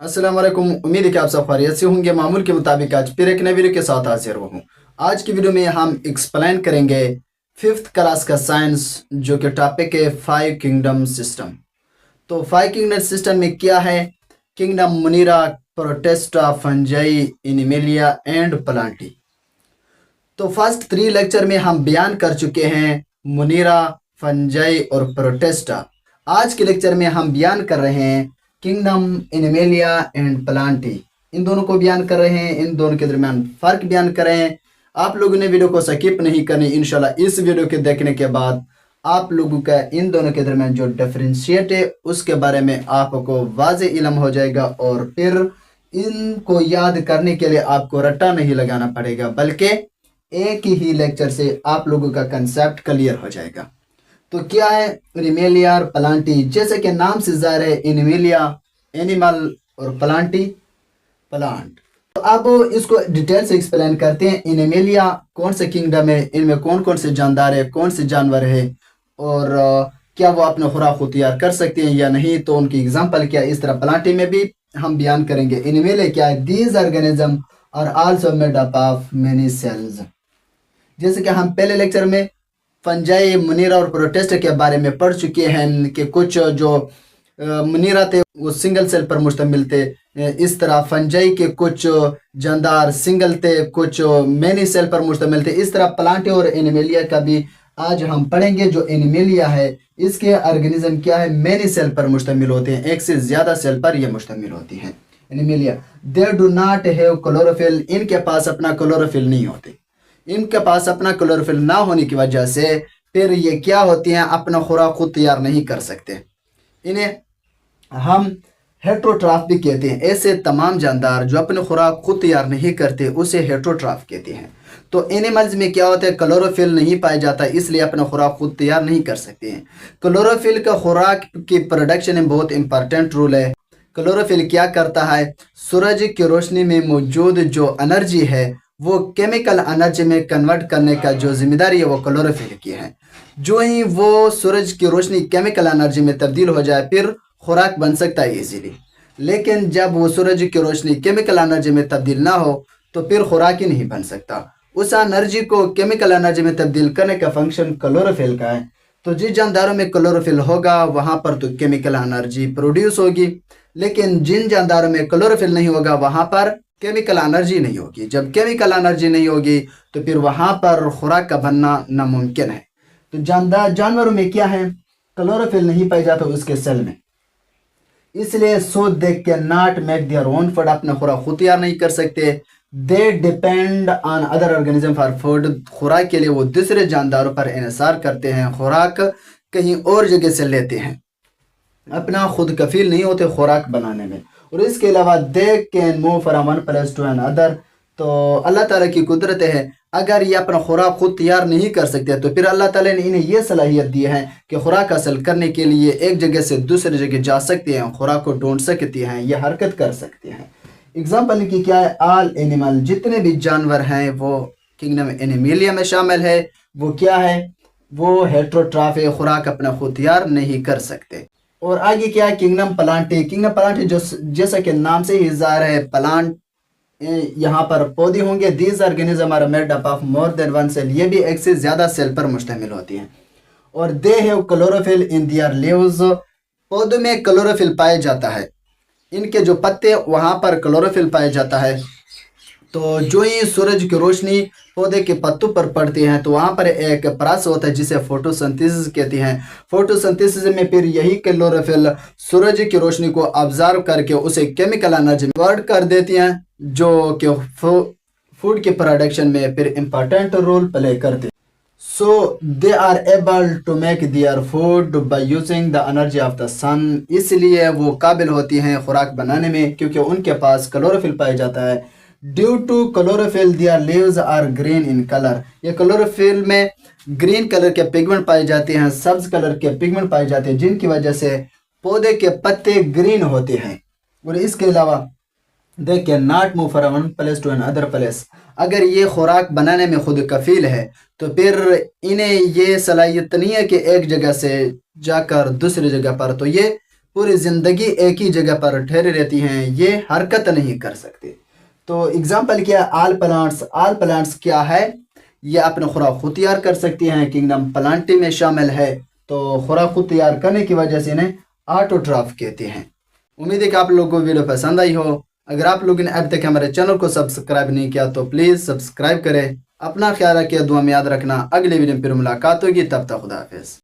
अस्सलाम वालेकुम। उम्मीद है कि आप सब खैरियत से होंगे। मामूल के मुताबिक आज फिर एक नए वीडियो के साथ हाजिर हूँ। आज की वीडियो में हम एक्सप्लेन करेंगे फिफ्थ क्लास का साइंस, जो कि टॉपिक है फाइव किंगडम सिस्टम। तो फाइव किंगडम सिस्टम में क्या है? Kingdom Munira, Protista, fungi, animalia and Plantae. तो फर्स्ट थ्री लेक्चर में हम बयान कर चुके हैं मुनीरा, फंजाई और प्रोटेस्टा। आज के लेक्चर में हम बयान कर रहे हैं किंगडम एनिमेलिया एंड प्लांटी। इन दोनों को बयान कर रहे हैं, इन दोनों के दरमियान फ़र्क बयान कर रहे हैं। आप लोगों ने वीडियो को स्किप नहीं करनी। इंशाल्लाह इस वीडियो के देखने के बाद आप लोगों का इन दोनों के दरमियान जो डिफरेंशिएट है उसके बारे में आपको वाज़े इल्म हो जाएगा, और फिर इनको याद करने के लिए आपको रट्टा नहीं लगाना पड़ेगा, बल्कि एक ही लेक्चर से आप लोगों का कंसेप्ट क्लियर हो जाएगा। तो क्या है एनिमेलिया और प्लांटी? जैसे कि नाम से ज़ाहिर है, एनिमेलिया एनिमल और प्लांटी प्लांट। तो अब इसको डिटेल से एक्सप्लेन करते हैं। एनिमेलिया कौन से किंगडम है, इनमें कौन कौन से जानदार है, कौन से जानवर है, और क्या वो अपने खुराक को तैयार कर सकते हैं या नहीं, तो उनकी एग्जाम्पल क्या है। इस तरह प्लांटी में भी हम बयान करेंगे। एनिमेलिया क्या है? These organisms are also made up of many cells. जैसे कि हम पहले लेक्चर में फंजाई, मुनीरा और प्रोटेस्ट के बारे में पढ़ चुके हैं कि कुछ जो मुनीरा थे वो सिंगल सेल पर मुश्तमिल थे। इस तरह फंजाई के कुछ जानदार सिंगल थे, कुछ मैनी सेल पर मुश्तमिल थे। इस तरह प्लांटी और एनिमेलिया का भी आज हम पढ़ेंगे। जो एनिमेलिया है इसके ऑर्गेनिज्म क्या है? मैनी सेल पर मुश्तमिल होते हैं, एक से ज़्यादा सेल पर ये मुश्तमिल होती हैं। Animalia they do not have chlorophyll. इनके पास अपना क्लोरोफिल नहीं होते। इनके पास अपना क्लोरोफिल ना होने की वजह से फिर ये क्या होती हैं? अपना खुराक खुद तैयार नहीं कर सकते। इन्हें हम हेट्रोट्राफ भी कहते हैं। ऐसे तमाम जानदार जो अपने खुराक खुद तैयार नहीं करते उसे हेट्रोट्राफ कहते हैं। तो एनिमल्स में क्या होता है? क्लोरोफिल नहीं पाया जाता, इसलिए अपना खुराक खुद तैयार नहीं कर सकते हैं। क्लोरोफिल का खुराक की प्रोडक्शन में बहुत इंपॉर्टेंट रोल है। क्लोरोफिल क्या करता है? सूरज की रोशनी में मौजूद जो एनर्जी है वो केमिकल एनर्जी में कन्वर्ट करने का जो जिम्मेदारी है वो क्लोरोफिल की है। जो ही वो सूरज की रोशनी केमिकल एनर्जी में तब्दील हो जाए फिर खुराक बन सकता है इजीली। लेकिन जब वो सूरज की रोशनी केमिकल एनर्जी में तब्दील ना हो तो फिर खुराक ही नहीं बन सकता। उस एनर्जी को केमिकल एनर्जी में तब्दील करने का फंक्शन क्लोरोफिल का है। तो जिस जानदारों में क्लोरोफिल होगा वहाँ पर तो केमिकल एनर्जी प्रोड्यूस होगी, लेकिन जिन जानदारों में क्लोरोफिल नहीं होगा वहाँ पर केमिकल एनर्जी नहीं होगी। जब केमिकल एनर्जी नहीं होगी तो फिर वहाँ पर खुराक का बनना नामुमकिन है। तो जानवरों में क्या है? क्लोरोफिल नहीं पाई जाता उसके सेल में, इसलिए so they can not make their own food. अपना खुराक खुद तैयार नहीं कर सकते। They depend on other organism for food. खुराक के लिए वो दूसरे जानदारों पर इन्हिसार करते हैं, खुराक कहीं और जगह से लेते हैं, अपना खुद कफील नहीं होते खुराक बनाने में। और इसके अलावा they can move from one place to another. तो अल्लाह ताला की कुदरत है, अगर ये अपना खुराक खुद तैयार नहीं कर सकते तो फिर अल्लाह ताला ने इन्हें यह सलाहियत दी है कि खुराक हासिल करने के लिए एक जगह से दूसरी जगह जा सकते हैं, खुराक को ढूंढ सकते हैं, ये हरकत कर सकते हैं। एग्जाम्पल की क्या है? ऑल एनिमल, जितने भी जानवर हैं वो किंगडम एनिमेलिया में शामिल है। वो क्या है? वो हेट्रोट्राफ है, खुराक अपना खुद तैयार नहीं कर सकते। और आगे क्या है? Kingdom Plantae. किंगडम प्लांटी जो जैसा कि नाम से ही ज़ाहिर है प्लांट, यहाँ पर पौधे होंगे। These organisms are made up of more than one cell. ये भी एक से ज़्यादा सेल पर मुश्तमिल होती हैं। और they have chlorophyll in their leaves. पौधों में क्लोरोफिल पाया जाता है, इनके जो पत्ते वहाँ पर क्लोरोफिल पाया जाता है। तो जो ही सूरज की रोशनी पौधे के पत्तों पर पड़ती है तो वहाँ पर एक प्रोसेस होता है जिसे फोटोसिंथेसिस कहते हैं। फोटोसिंथेसिस में फिर यही क्लोरोफिल सूरज की रोशनी को ऑब्जर्व करके उसे केमिकल एनर्जी में कन्वर्ट कर देती हैं, जो कि फूड के प्रोडक्शन में फिर इम्पोर्टेंट रोल प्ले करते हैं। So they are able to make their food by using the energy of the sun. इसलिए वो काबिल होती हैं खुराक बनाने में क्योंकि उनके पास क्लोरोफिल पाया जाता है। Due to chlorophyll their leaves are green in colour. ये क्लोरोफिल में ग्रीन कलर के पिगमेंट पाए जाते हैं, सब्ज कलर के पिगमेंट पाए जाते हैं, जिनकी वजह से पौधे के पत्ते ग्रीन होते हैं। और इसके अलावा they can not move from one place to another place. अगर ये खुराक बनाने में खुद कफील है तो फिर इन्हें ये सलाहियत नहीं है कि एक जगह से जाकर दूसरी जगह पर, तो ये पूरी ज़िंदगी एक ही जगह पर ठहरी रहती हैं, ये हरकत नहीं कर सकती। तो एग्जाम्पल क्या है, आल प्लांट्स। आल प्लांट्स क्या है, ये अपने खुराक खुद तैयार कर सकती हैं, किंगडम प्लांटी में शामिल है। तो खुराक खुद तैयार करने की वजह से इन्हें ऑटोट्रॉफ कहते हैं। उम्मीद है कि आप लोगों को वीडियो पसंद आई हो। अगर आप लोगों ने अब तक हमारे चैनल को सब्सक्राइब नहीं किया तो प्लीज़ सब्सक्राइब करें। अपना ख्याल रखिए, दुआ में याद रखना। अगले वीडियो में फिर मुलाकात होगी, तब तक खुदा हाफिज़।